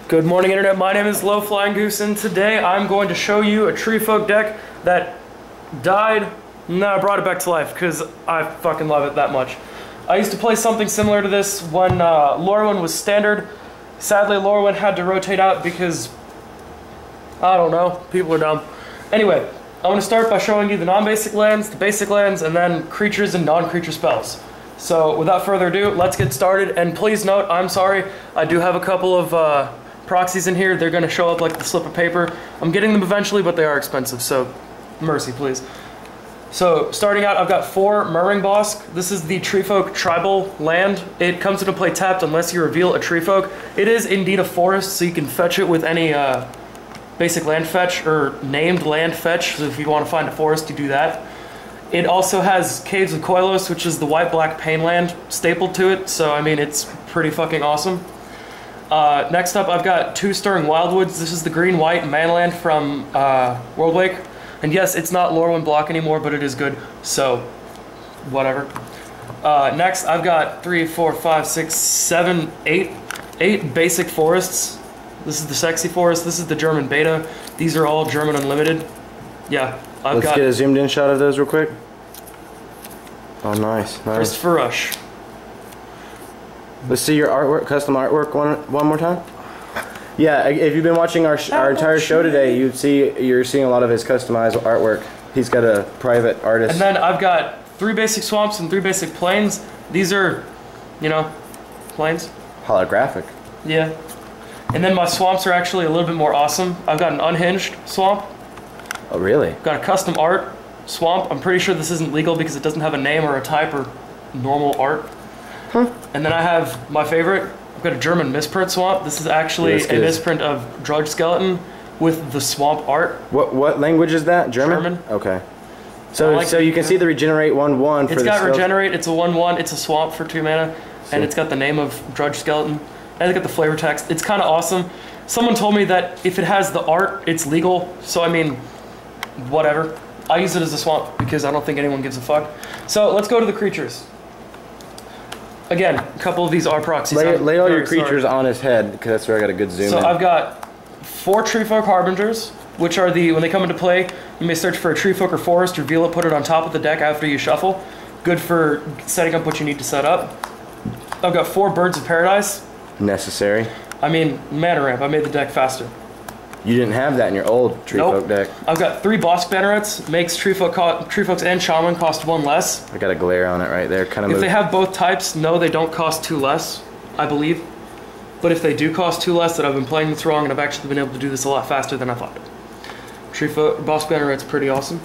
Good morning, Internet. My name is LowFlyingGoose, and today I'm going to show you a Treefolk deck that died. No, I brought it back to life because I fucking love it that much. I used to play something similar to this when Lorwyn was standard. Sadly, Lorwyn had to rotate out because, I don't know, people are dumb. Anyway, I'm going to start by showing you the non-basic lands, the basic lands, and then creatures and non-creature spells. So, without further ado, let's get started. And please note, I'm sorry, I do have a couple of proxies in here. They're going to show up like the slip of paper. I'm getting them eventually, but they are expensive, so mercy, please. So, starting out, I've got 4 Murring Bosk. This is the Treefolk tribal land. It comes into play tapped unless you reveal a Treefolk. It is indeed a forest, so you can fetch it with any basic land fetch or named land fetch. So if you want to find a forest, you do that. It also has Caves of Koilos, which is the white-black pain land stapled to it, so I mean, it's pretty fucking awesome. Next up, I've got 2 Stirring Wildwoods. This is the green-white manland from Worldwake. And yes, it's not Lorwyn block anymore, but it is good, so whatever. Next, I've got 3, 4, 5, 6, 7, 8 basic forests. This is the sexy forest. This is the German beta. These are all German unlimited. Yeah, Let's get a zoomed in shot of those real quick. Oh, nice. Christopher Rush. Let's see your artwork, custom artwork one more time. Yeah, if you've been watching our entire show today, you're seeing a lot of his customized artwork. He's got a private artist. And then I've got 3 basic swamps and 3 basic plains. These are, you know, plains. Holographic. Yeah. And then my swamps are actually a little bit more awesome. I've got an unhinged swamp. Oh, really? Got a custom art swamp. I'm pretty sure this isn't legal because it doesn't have a name or a type or normal art. Huh. And then I have my favorite. I've got a German misprint swamp. This is actually a misprint of Drudge Skeleton with the swamp art. What language is that? German? German. Okay. So you can see the regenerate 1/1 for It's got regenerate. It's a 1/1. It's a swamp for 2 mana, and it's got the name of Drudge Skeleton, and it's got the flavor text. It's kind of awesome. Someone told me that if it has the art, it's legal. So I mean, whatever. I use it as a swamp because I don't think anyone gives a fuck. So let's go to the creatures. Again, a couple of these are proxies. Lay all your creatures on his head, because that's where I got a good zoom in. So I've got 4 Treefolk Harbingers, which are when they come into play, you may search for a Treefolk or forest, reveal it, put it on top of the deck after you shuffle. Good for setting up what you need to set up. I've got 4 Birds of Paradise. Necessary. I mean, mana ramp. I made the deck faster. You didn't have that in your old Treefolk deck. I've got 3 Bosk Bannerets. Makes Treefolks and Shaman cost 1 less. I got a glare on it right there. If they have both types, no, they don't cost 2 less, I believe. But if they do cost 2 less, then I've been playing this wrong, and I've actually been able to do this a lot faster than I thought. Bosk Banneret's pretty awesome.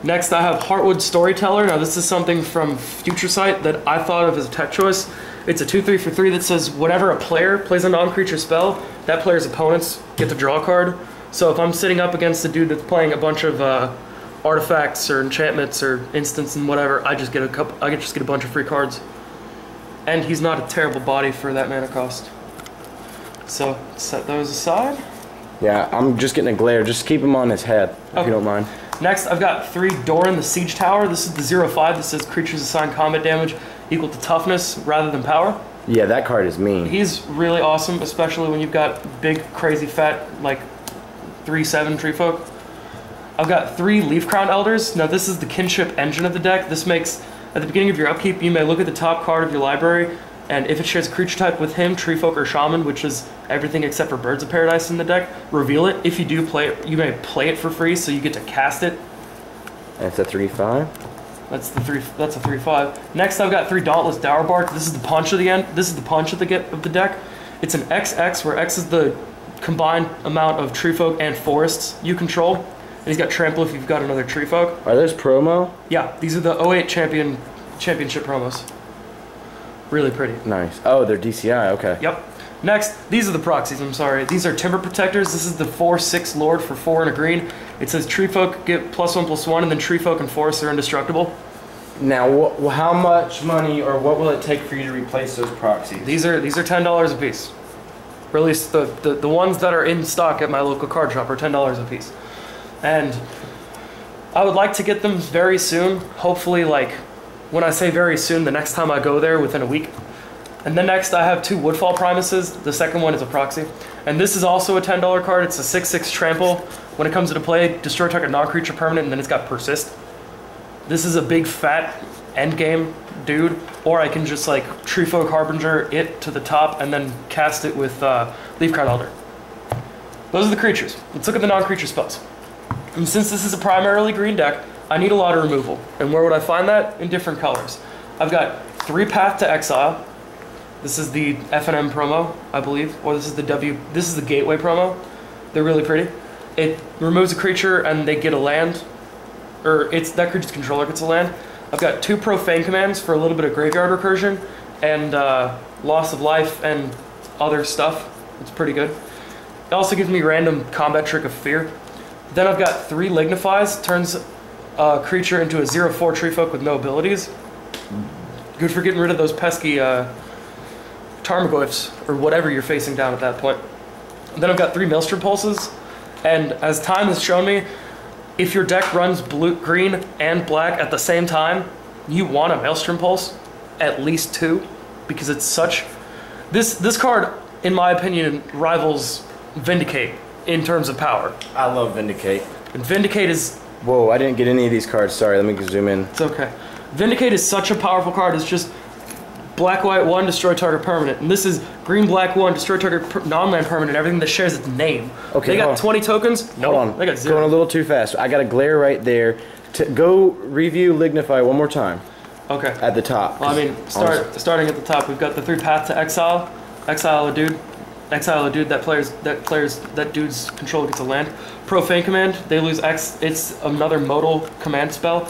Next, I have Heartwood Storyteller. Now, this is something from Future Sight that I thought of as a tech choice. It's a 2/3 for 3 that says whenever a player plays a non-creature spell, that player's opponents get to draw a card. So if I'm sitting up against a dude that's playing a bunch of artifacts or enchantments or instants and whatever, I just get a bunch of free cards. And he's not a terrible body for that mana cost. So set those aside. Yeah, I'm just getting a glare. Just keep him on his head, if you don't mind. Next, I've got 3 Doran the Siege Tower. This is the 0/5 that says creatures assign combat damage equal to toughness rather than power. Yeah, that card is mean. He's really awesome, especially when you've got big, crazy, fat, like 3/7 Treefolk. I've got 3 Leaf Crown Elders. Now, this is the kinship engine of the deck. This makes, at the beginning of your upkeep, you may look at the top card of your library, and if it shares a creature type with him, Treefolk or Shaman, which is everything except for Birds of Paradise in the deck, reveal it. If you do play it, you may play it for free, so you get to cast it. That's a 3/5. That's a 3/5. Next, I've got 3 Dauntless Dowerbark. This is the punch of the end. This is the punch of the deck. It's an XX, where X is the combined amount of Treefolk and forests you control. And he's got Trample if you've got another Treefolk. Are those promo? Yeah, these are the 08 championship promos. Really pretty. Nice. Oh, they're DCI. Okay. Yep. Next, these are the proxies. I'm sorry. These are Timber Protectors. This is the 4/6 Lord for 4 and a green. It says Treefolk get +1/+1, and then Treefolk and forests are indestructible. Now, how much money or what will it take for you to replace those proxies? These are $10 a piece. Or at least the ones that are in stock at my local card shop are $10 a piece. And I would like to get them very soon. Hopefully, like, when I say very soon, the next time I go there within a week. And then next I have 2 Woodfall Primuses. The second one is a proxy. And this is also a $10 card. It's a 6/6 trample. When it comes into play, destroy target non-creature permanent, and then it's got persist. This is a big fat endgame dude, or I can just like Treefolk Harbinger it to the top and then cast it with Leafcard Elder. Those are the creatures. Let's look at the non-creature spells. And since this is a primarily green deck, I need a lot of removal. And where would I find that? In different colors. I've got 3 Path to Exile. This is the FNM promo, I believe, or this is the Gateway promo. They're really pretty. It removes a creature and they get a land, or that creature's controller gets a land. I've got 2 Profane commands for a little bit of graveyard recursion and loss of life and other stuff. It's pretty good. It also gives me random combat trick of fear. Then I've got 3 Lignifies, turns a creature into a 0/4 Treefolk with no abilities. Good for getting rid of those pesky Tarmogoyfs, or whatever you're facing down at that point. Then I've got 3 Maelstrom Pulses, and as time has shown me, if your deck runs blue, green, and black at the same time, you want a Maelstrom Pulse, at least 2, because it's such... This card, in my opinion, rivals Vindicate in terms of power. I love Vindicate. And Vindicate is... Whoa, I didn't get any of these cards. Sorry, let me zoom in. It's okay. Vindicate is such a powerful card. It's just black, white, 1, destroy target permanent. And this is green, black, 1, destroy target non-land permanent, everything that shares its name. Okay, they got 20 tokens? No, hold on. They got 0. Going a little too fast. I got a glare right there. Go review Lignify one more time. Okay. At the top. Well, I mean, starting at the top, we've got the 3 Path to Exile. Exile a dude. Exile a dude. That dude's control gets a land. Profane command. They lose X. It's another modal command spell.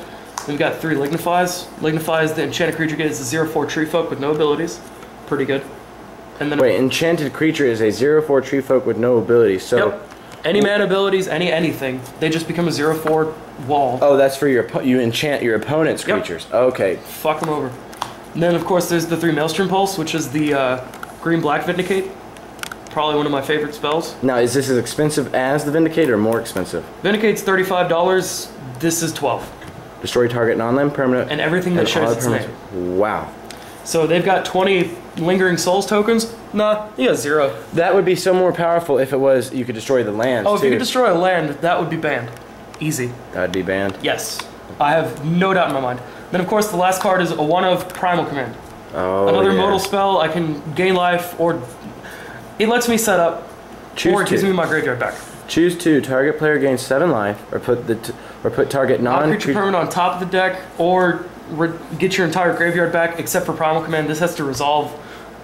We've got 3 Lignifies. Lignifies, the enchanted creature gets a 0/4 Treefolk with no abilities. Pretty good. And then wait, enchanted creature is a 0/4 Treefolk with no abilities. So yep. Any mana abilities, anything, they just become a 0/4 wall. Oh, that's for you enchant your opponent's creatures. Yep. Okay. Fuck them over. And then of course there's the 3 Maelstrom Pulse, which is the green-black Vindicate. Probably one of my favorite spells. Now, is this as expensive as the Vindicate or more expensive? Vindicate's $35. This is $12. Destroy target non-land permanent. And everything that shares its name. Wow. So they've got 20 Lingering Souls tokens. Nah, you got 0. That would be so more powerful if it was you could destroy the lands. Oh, if you could destroy a land, that would be banned. Easy. That would be banned? Yes. I have no doubt in my mind. Then of course the last card is a 1 of Primal Command. Oh, another modal spell. I can gain life, or it lets me set up, or it gives me my graveyard back. Choose 2. Target player gains 7 life, or put target non-creature permanent on top of the deck, or get your entire graveyard back except for Primal Command. This has to resolve,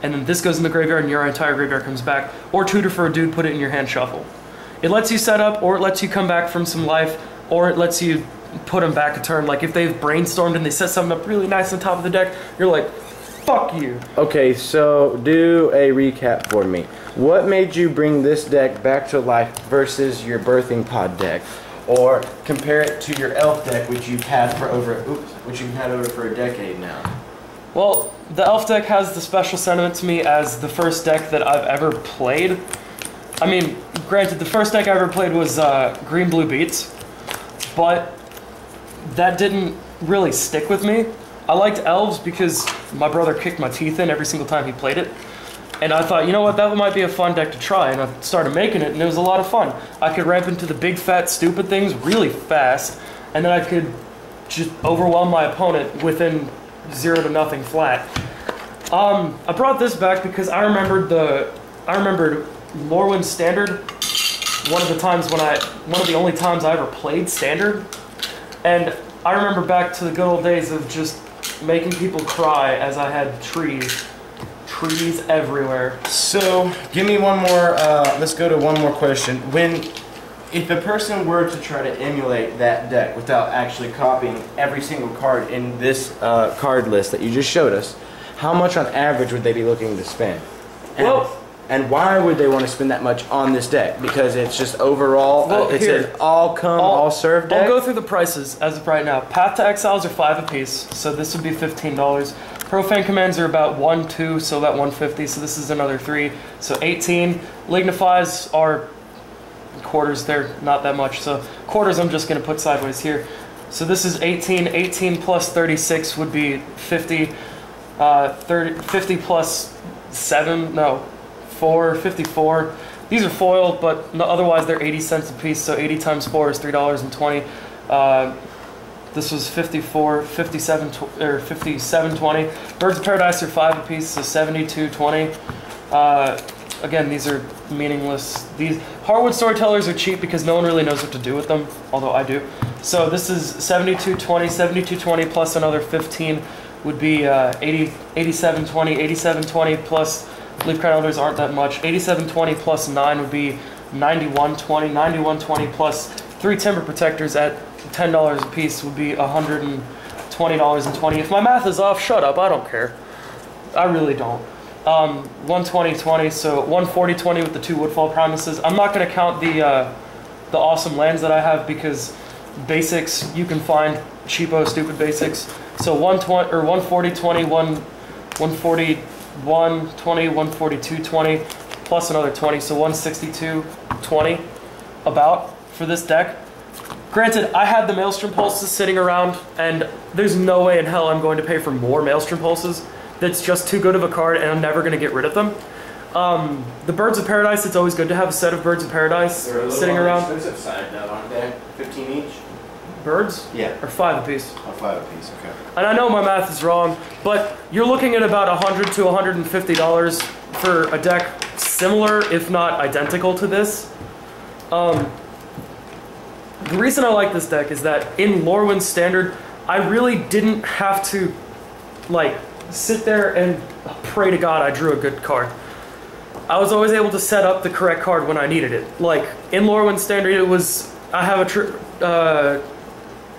and then this goes in the graveyard and your entire graveyard comes back. Or tutor for a dude, put it in your hand, shuffle. It lets you set up, or it lets you come back from some life, or it lets you put them back a turn. Like if they've brainstormed and they set something up really nice on top of the deck, you're like, fuck you. Okay, so do a recap for me. What made you bring this deck back to life versus your birthing pod deck? Or compare it to your elf deck, which you've had for over a decade now. Well, the elf deck has the special sentiment to me as the first deck that I've ever played. I mean, granted, the first deck I ever played was Green Blue Beats, but that didn't really stick with me. I liked elves because my brother kicked my teeth in every single time he played it. And I thought, you know what, that might be a fun deck to try. And I started making it, and it was a lot of fun. I could ramp into the big, fat, stupid things really fast, and then I could just overwhelm my opponent within 0 to nothing flat. I brought this back because I remembered Lorwyn Standard. One of the only times I ever played Standard, and I remember back to the good old days of just making people cry as I had trees everywhere. So, give me one more, let's go to one more question. If a person were to try to emulate that deck without actually copying every single card in this card list that you just showed us, how much on average would they be looking to spend? And why would they want to spend that much on this deck? Because it's just overall, it's an all-serve deck? I'll go through the prices as of right now. Path to Exiles are 5 apiece, so this would be $15. Profane commands are about 1, 2, so about 150, so this is another 3, so 18. Lignifies are quarters, they're not that much, so quarters I'm just going to put sideways here. So this is 18, 18 plus 36 would be 50. 50 plus 7, no, 4, 54. These are foil, but otherwise they're 80 cents a piece, so 80 times 4 is $3.20. This was 54, 57, or 57.20. Birds of Paradise are 5 a piece, so 72.20. Again, these are meaningless. These hardwood storytellers are cheap because no one really knows what to do with them, although I do. So this is 72.20, 72.20 plus another 15 would be 87.20, 87.20 plus leaf crown elders aren't that much. 87.20 plus 9 would be 91.20, 91.20 plus 3 timber protectors at $10 a piece would be $120.20. If my math is off, shut up, I don't care. I really don't. 120.20, so 140.20 with the 2 woodfall promises. I'm not going to count the awesome lands that I have because basics you can find cheapo stupid basics. So 120 or 140.20, 141.20, 142.20 plus another 20, so 162.20 about for this deck. Granted, I had the Maelstrom Pulses sitting around, and there's no way in hell I'm going to pay for more Maelstrom Pulses. That's just too good of a card, and I'm never going to get rid of them. The Birds of Paradise, it's always good to have a set of Birds of Paradise sitting around. They're a little expensive side now, aren't they? 15 each? Birds? Yeah. Or 5 apiece. Oh, 5 apiece, okay. And I know my math is wrong, but you're looking at about $100 to $150 for a deck similar, if not identical to this. The reason I like this deck is that in Lorwyn Standard, I really didn't have to, like, sit there and pray to God I drew a good card. I was always able to set up the correct card when I needed it. Like, in Lorwyn Standard, it was, I have a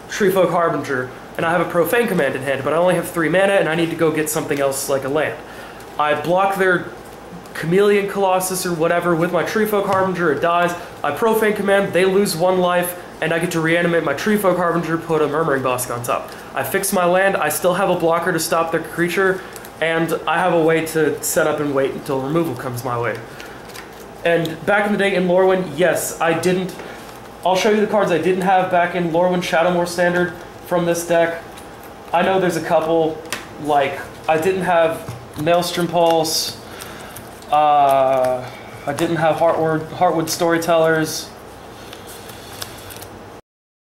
Treefolk Harbinger, and I have a Profane Command in hand, but I only have 3 mana, and I need to go get something else like a land. I block their Chameleon Colossus or whatever with my Treefolk Harbinger, it dies. I Profane Command, they lose 1 life, and I get to reanimate my Treefolk Harbinger, put a Murmuring Bosk on top. I fix my land, I still have a blocker to stop their creature, and I have a way to set up and wait until removal comes my way. And back in the day in Lorwyn, yes, I didn't... I'll show you the cards I didn't have back in Lorwyn Shadowmoor Standard from this deck. I know there's a couple, like, I didn't have Maelstrom Pulse, I didn't have Heartwood Storytellers,